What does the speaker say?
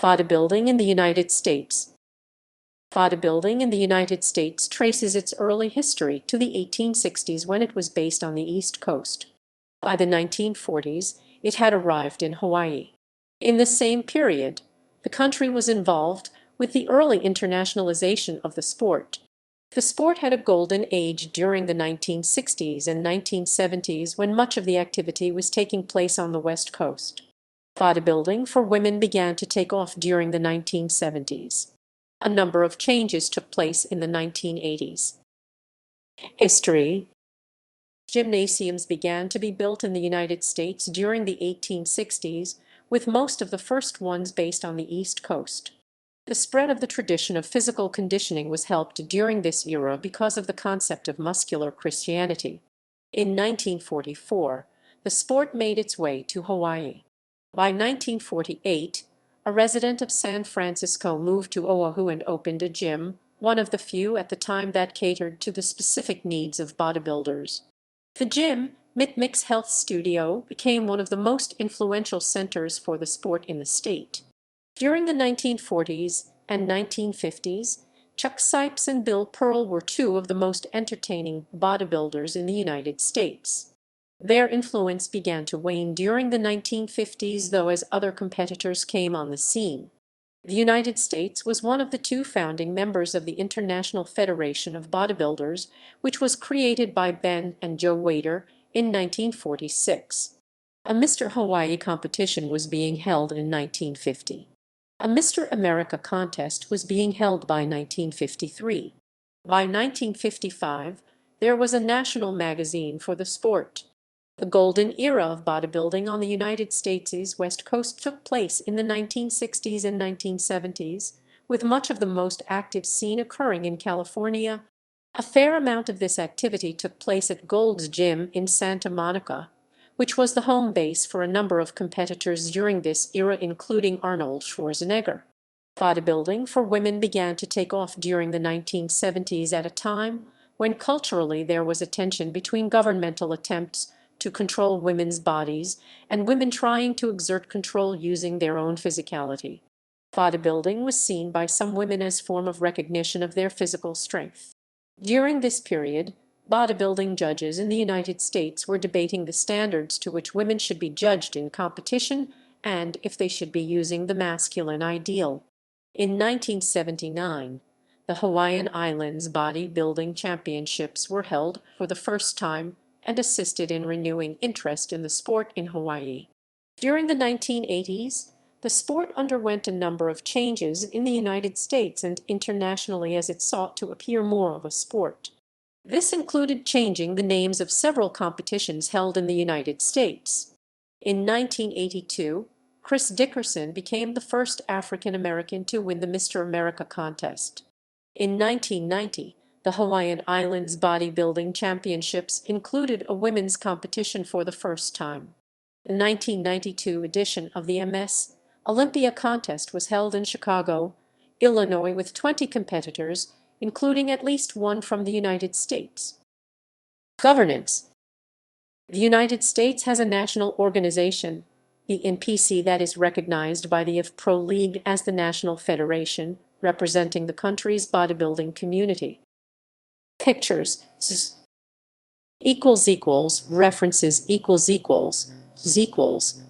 Bodybuilding in the United States. Bodybuilding in the United States traces its early history to the 1860s when it was based on the East Coast. By the 1940s, it had arrived in Hawaii. In the same period, the country was involved with the early internationalization of the sport. The sport had a golden age during the 1960s and 1970s when much of the activity was taking place on the West Coast. Bodybuilding for women began to take off during the 1970s. A number of changes took place in the 1980s. History. Gymnasiums began to be built in the United States during the 1860s, with most of the first ones based on the East Coast. The spread of the tradition of physical conditioning was helped during this era because of the concept of muscular Christianity. In 1944, the sport made its way to Hawaii. By 1948, a resident of San Francisco moved to Oahu and opened a gym, one of the few at the time that catered to the specific needs of bodybuilders. The gym, Mitmix Health Studio, became one of the most influential centers for the sport in the state. During the 1940s and 1950s, Chuck Sipes and Bill Pearl were two of the most entertaining bodybuilders in the United States. Their influence began to wane during the 1950s, though, as other competitors came on the scene. The United States was one of the two founding members of the International Federation of Bodybuilders, which was created by Ben and Joe Wader in 1946. A Mr. Hawaii competition was being held in 1950. A Mr. America contest was being held by 1953. By 1955, there was a national magazine for the sport. The golden era of bodybuilding on the United States' West Coast took place in the 1960s and 1970s, with much of the most active scene occurring in California. A fair amount of this activity took place at Gold's Gym in Santa Monica, which was the home base for a number of competitors during this era, including Arnold Schwarzenegger. Bodybuilding for women began to take off during the 1970s at a time when culturally there was a tension between governmental attempts to control women's bodies and women trying to exert control using their own physicality. Bodybuilding was seen by some women as a form of recognition of their physical strength. During this period, bodybuilding judges in the United States were debating the standards to which women should be judged in competition and if they should be using the masculine ideal. In 1979, the Hawaiian Islands Bodybuilding Championships were held for the first time and assisted in renewing interest in the sport in Hawaii. During the 1980s, the sport underwent a number of changes in the United States and internationally as it sought to appear more of a sport. This included changing the names of several competitions held in the United States. In 1982, Chris Dickerson became the first African American to win the Mr. America contest. In 1990, the Hawaiian Islands Bodybuilding Championships included a women's competition for the first time. The 1992 edition of the MS Olympia contest was held in Chicago, Illinois, with 20 competitors, including at least one from the United States. Governance. The United States has a national organization, the NPC, that is recognized by the IF Pro League as the national federation, representing the country's bodybuilding community. Pictures. References ==